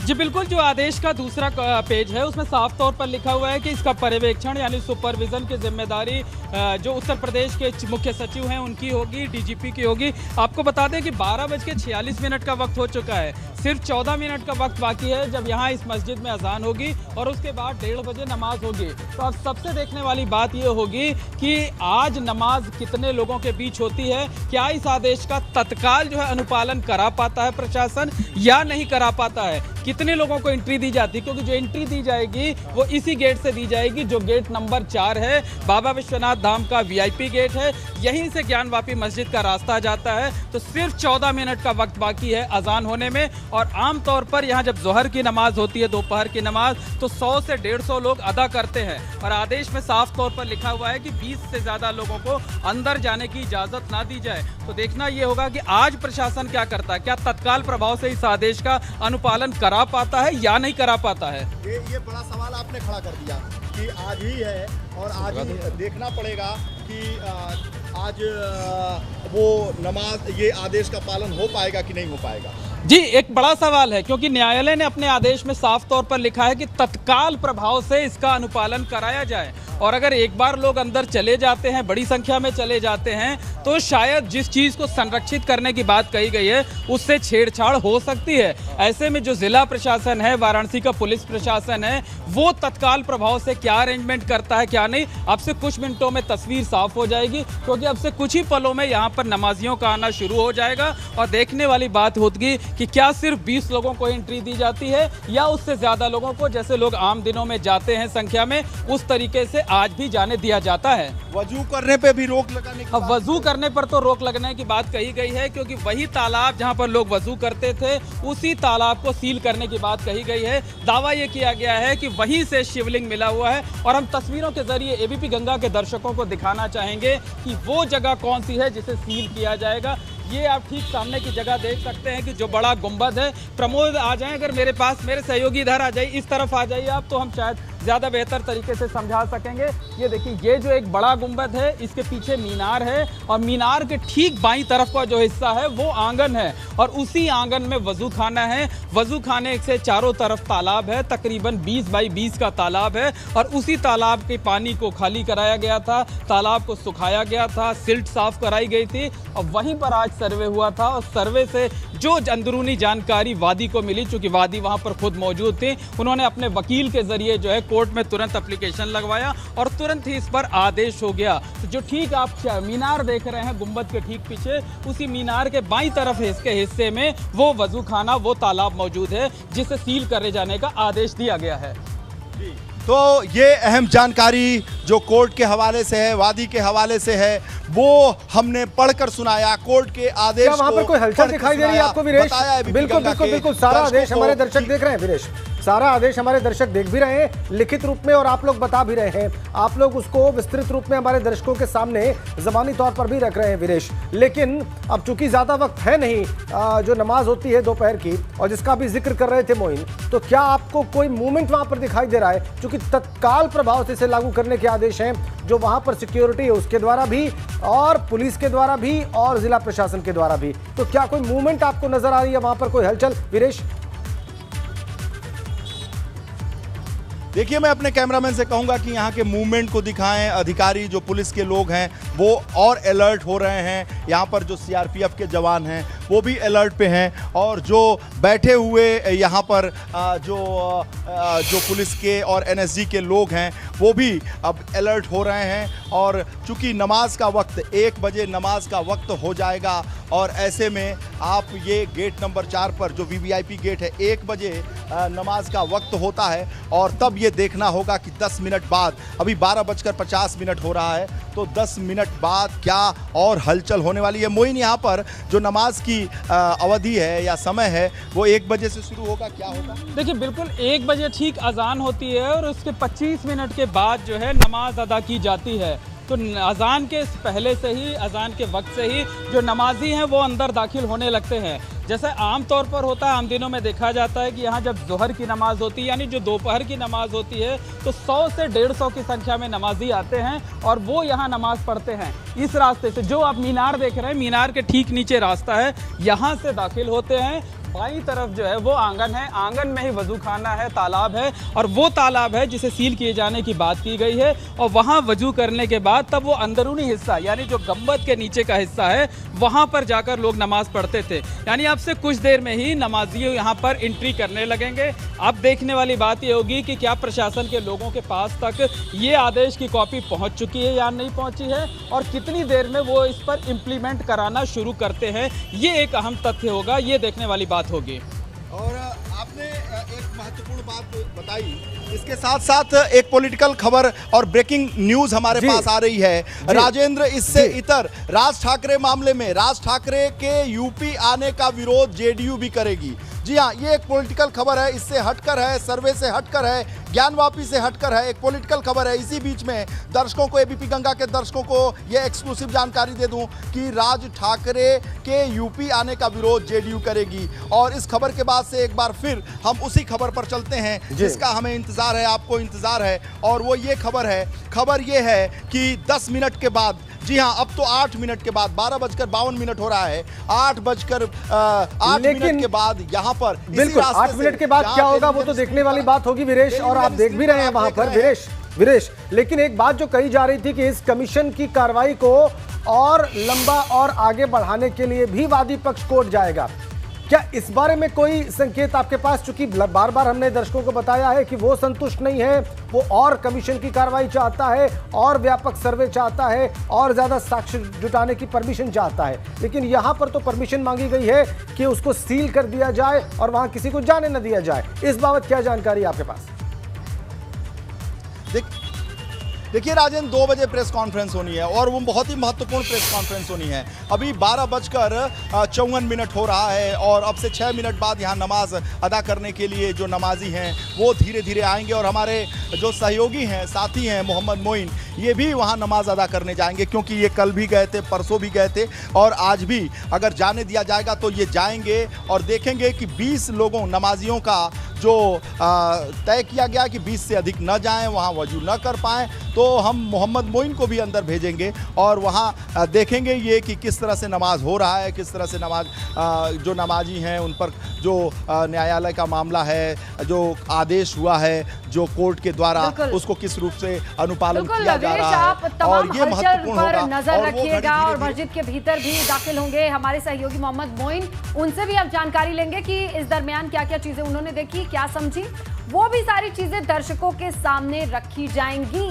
जी बिल्कुल, जो आदेश का दूसरा पेज है उसमें साफ तौर पर लिखा हुआ है कि इसका पर्यवेक्षण यानी सुपरविजन की जिम्मेदारी जो उत्तर प्रदेश के मुख्य सचिव हैं उनकी होगी, डीजीपी की होगी। आपको बता दें कि 12:46 का वक्त हो चुका है, सिर्फ 14 मिनट का वक्त बाकी है जब यहाँ इस मस्जिद में अजान होगी और उसके बाद 1:30 बजे नमाज होगी। तो अब सबसे देखने वाली बात ये होगी कि आज नमाज कितने लोगों के बीच होती है, क्या इस आदेश का तत्काल जो है अनुपालन करा पाता है प्रशासन या नहीं करा पाता है, कितने लोगों को एंट्री दी जाती है, क्योंकि जो एंट्री दी जाएगी वो इसी गेट से दी जाएगी जो गेट नंबर 4 है, बाबा विश्वनाथ धाम का वीआईपी गेट है। यहीं से ज्ञानवापी मस्जिद का रास्ता जाता है। तो सिर्फ 14 मिनट का वक्त बाकी है अजान होने में। और आमतौर पर यहाँ जब जोहर की नमाज होती है, दोपहर की नमाज, तो 100 से 150 लोग अदा करते हैं और आदेश में साफ तौर पर लिखा हुआ है कि 20 से ज़्यादा लोगों को अंदर जाने की इजाज़त ना दी जाए। तो देखना ये होगा कि आज प्रशासन क्या करता है, क्या तत्काल प्रभाव से इस आदेश का अनुपालन करा पाता है या नहीं करा पाता है। ये बड़ा सवाल आपने खड़ा कर दिया कि आज ही है और आज ही देखना पड़ेगा कि आज वो नमाज, ये आदेश का पालन हो पाएगा कि नहीं हो पाएगा। जी, एक बड़ा सवाल है क्योंकि न्यायालय ने अपने आदेश में साफ तौर पर लिखा है कि तत्काल प्रभाव से इसका अनुपालन कराया जाए। और अगर एक बार लोग अंदर चले जाते हैं, बड़ी संख्या में चले जाते हैं, तो शायद जिस चीज़ को संरक्षित करने की बात कही गई है उससे छेड़छाड़ हो सकती है। ऐसे में जो जिला प्रशासन है, वाराणसी का पुलिस प्रशासन है, वो तत्काल प्रभाव से क्या अरेंजमेंट करता है क्या नहीं, अब से कुछ मिनटों में तस्वीर साफ हो जाएगी। क्योंकि अब से कुछ ही पलों में यहाँ पर नमाजियों का आना शुरू हो जाएगा और देखने वाली बात होगी कि क्या सिर्फ 20 लोगों को एंट्री दी जाती है या उससे ज़्यादा लोगों को, जैसे लोग आम दिनों में जाते हैं संख्या में, उस तरीके से आज भी जाने दिया जाता है। वजू करने पे भी रोक लगाने की वजू करने पर तो रोक लगने की बात कही गई है, क्योंकि वही तालाब जहां पर लोग वजू करते थे उसी तालाब को सील करने की बात कही गई है। दावा ये किया गया है कि वहीं से शिवलिंग मिला हुआ है और हम तस्वीरों के जरिए एबीपी गंगा के दर्शकों को दिखाना चाहेंगे कि वो जगह कौन सी है जिसे सील किया जाएगा। ये आप ठीक सामने की जगह देख सकते हैं कि जो बड़ा गुंबद है। प्रमोद आ जाएं, अगर मेरे पास, मेरे सहयोगी इधर आ जाइए, इस तरफ आ जाइए आप, तो हम शायद ज़्यादा बेहतर तरीके से समझा सकेंगे। ये देखिए, ये जो एक बड़ा गुंबद है, इसके पीछे मीनार है और मीनार के ठीक बाईं तरफ का जो हिस्सा है वो आंगन है और उसी आंगन में वजू खाना है। वजू खाने से चारों तरफ तालाब है, तकरीबन 20 बाई 20 का तालाब है और उसी तालाब के पानी को खाली कराया गया था, तालाब को सुखाया गया था, सिल्ट साफ कराई गई थी और वहीं पर आज सर्वे हुआ था। और सर्वे से जो अंदरूनी जानकारी वादी को मिली, चूंकि वादी वहां पर खुद मौजूद थी, उन्होंने अपने वकील के जरिए जो है कोर्ट में तुरंत एप्लीकेशन लगवाया और तुरंत ही इस पर आदेश हो गया। तो जो ठीक आप मीनार देख रहे हैं गुंबद के ठीक पीछे, उसी मीनार के बाईं तरफ इसके हिस्से में वो वजू खाना, वो तालाब मौजूद है जिसे सील करे जाने का आदेश दिया गया है। तो ये अहम जानकारी जो कोर्ट के हवाले से है, वादी के हवाले से है, वो हमने पढ़कर सुनाया। कोर्ट के आदेश क्या वहां पर कोई हलचल दिखाई दे रही है आपको वीरेश? बिल्कुल बिल्कुल बिल्कुल, सारा आदेश हमारे दर्शक देख रहे हैं वीरेश, सारा आदेश हमारे दर्शक देख भी रहे हैं लिखित रूप में और आप लोग बता भी रहे हैं, आप लोग उसको विस्तृत रूप में हमारे दर्शकों के सामने ज़बानी तौर पर भी रख रहे हैं वीरेश। लेकिन अब चूंकि ज़्यादा वक्त है नहीं, जो नमाज होती है दोपहर की और जिसका भी जिक्र कर रहे थे मोइन, तो क्या आपको कोई मूवमेंट वहां पर दिखाई दे रहा है? चूंकि तत्काल प्रभाव से इसे लागू करने के आदेश हैं, जो वहां पर सिक्योरिटी है उसके द्वारा भी और पुलिस के द्वारा भी और जिला प्रशासन के द्वारा भी, तो क्या कोई मूवमेंट आपको नजर आ रही है वहां पर, कोई हलचल वीरेश? देखिए, मैं अपने कैमरामैन से कहूंगा कि यहाँ के मूवमेंट को दिखाएं। अधिकारी जो पुलिस के लोग हैं वो और अलर्ट हो रहे हैं, यहाँ पर जो सीआरपीएफ के जवान हैं वो भी अलर्ट पे हैं और जो बैठे हुए यहाँ पर जो पुलिस के और एनएसजी के लोग हैं वो भी अब अलर्ट हो रहे हैं। और चूँकि नमाज का वक्त 1 बजे नमाज का वक्त हो जाएगा और ऐसे में आप ये गेट नंबर 4 पर जो वीवीआईपी गेट है, 1 बजे नमाज का वक्त होता है और तब ये देखना होगा कि 10 मिनट बाद, अभी 12:50 हो रहा है, तो 10 मिनट बाद क्या और हलचल होने वाली है। मोइन, यहाँ पर जो नमाज की अवधि है या समय है वो 1 बजे से शुरू होगा, क्या होगा? देखिए, बिल्कुल 1 बजे ठीक अजान होती है और उसके 25 मिनट के बाद जो है नमाज अदा की जाती है। तो अजान के पहले से ही, अजान के वक्त से ही जो नमाजी हैं वो अंदर दाखिल होने लगते हैं। जैसे आम तौर पर होता है, आम दिनों में देखा जाता है कि यहाँ जब जोहर की नमाज होती है यानी जो दोपहर की नमाज होती है, तो 100 से 150 की संख्या में नमाजी आते हैं और वो यहाँ नमाज पढ़ते हैं। इस रास्ते से जो आप मीनार देख रहे हैं, मीनार के ठीक नीचे रास्ता है, यहाँ से दाखिल होते हैं। बाईं तरफ जो है वो आंगन है, आंगन में ही वजू खाना है, तालाब है, और वो तालाब है जिसे सील किए जाने की बात की गई है। और वहाँ वजू करने के बाद तब वो अंदरूनी हिस्सा यानी जो गंबद के नीचे का हिस्सा है वहाँ पर जाकर लोग नमाज पढ़ते थे। यानी अब से कुछ देर में ही नमाजी यहाँ पर एंट्री करने लगेंगे। अब देखने वाली बात ये होगी कि क्या प्रशासन के लोगों के पास तक ये आदेश की कॉपी पहुँच चुकी है या नहीं पहुँची है, और कितनी देर में वो इस पर इम्प्लीमेंट कराना शुरू करते हैं, ये एक अहम तथ्य होगा, ये देखने वाली बात होगी। और आपने एक महत्वपूर्ण बात बताई, इसके साथ साथ एक पॉलिटिकल खबर और ब्रेकिंग न्यूज हमारे पास आ रही है राजेंद्र। इससे इतर राज ठाकरे मामले में राज ठाकरे के यूपी आने का विरोध जेडीयू भी करेगी। जी हाँ, ये एक पॉलिटिकल खबर है, इससे हटकर है, सर्वे से हटकर है, ज्ञानवापी से हटकर है, एक पॉलिटिकल खबर है। इसी बीच में दर्शकों को, एबीपी गंगा के दर्शकों को ये एक्सक्लूसिव जानकारी दे दूं कि राज ठाकरे के यूपी आने का विरोध जेडीयू करेगी। और इस खबर के बाद से एक बार फिर हम उसी खबर पर चलते हैं जिसका हमें इंतजार है, आपको इंतजार है, और वो ये खबर ये है कि 10 मिनट के बाद, जी हाँ, अब तो 8 मिनट के बाद, 12:52 हो रहा है, 8 मिनट के बाद यहाँ पर बिल्कुल 8 मिनट के बाद क्या होगा वो तो देखने वाली बात होगी वीरेश, और आप देख भी रहे हैं वहां पर वीरेश। लेकिन एक बात जो कही जा रही थी कि इस कमीशन की कार्रवाई को और लंबा और आगे बढ़ाने के लिए भी वादी पक्ष कोर्ट जाएगा, क्या इस बारे में कोई संकेत आपके पास? चूंकि बार बार हमने दर्शकों को बताया है कि वो संतुष्ट नहीं है, वो और कमीशन की कार्रवाई चाहता है, और व्यापक सर्वे चाहता है, और ज्यादा साक्ष्य जुटाने की परमिशन चाहता है। लेकिन यहां पर तो परमिशन मांगी गई है कि उसको सील कर दिया जाए और वहां किसी को जाने न दिया जाए। इस बाबत क्या जानकारी आपके पास? देखिए राजेंद्र, 2 बजे प्रेस कॉन्फ्रेंस होनी है, और वो बहुत ही महत्वपूर्ण प्रेस कॉन्फ्रेंस होनी है। अभी 12:54 हो रहा है, और अब से 6 मिनट बाद यहाँ नमाज अदा करने के लिए जो नमाजी हैं वो धीरे धीरे आएंगे, और हमारे जो सहयोगी हैं, साथी हैं मोहम्मद मोइन, ये भी वहाँ नमाज अदा करने जाएंगे, क्योंकि ये कल भी गए थे, परसों भी गए थे, और आज भी अगर जाने दिया जाएगा तो ये जाएंगे और देखेंगे कि 20 लोगों नमाजियों का जो तय किया गया कि 20 से अधिक न जाएं, वहाँ वजू न कर पाएँ, तो हम मोहम्मद मोइन को भी अंदर भेजेंगे और वहाँ देखेंगे ये कि किस तरह से नमाज हो रहा है, किस तरह से नमाज जो नमाजी हैं उन पर जो न्यायालय का मामला है, जो आदेश हुआ है जो कोर्ट के द्वारा, उसको किस रूप से अनुपालन किया जा रहा है, और ये महत्वपूर्ण होगा। नजर रखिएगा, और मस्जिद के भीतर भी दाखिल होंगे हमारे सहयोगी मोहम्मद मोइन, उनसे भी अब जानकारी लेंगे कि इस दरमियान क्या क्या चीजें उन्होंने देखी, क्या समझी, वो भी सारी चीजें दर्शकों के सामने रखी जाएंगी।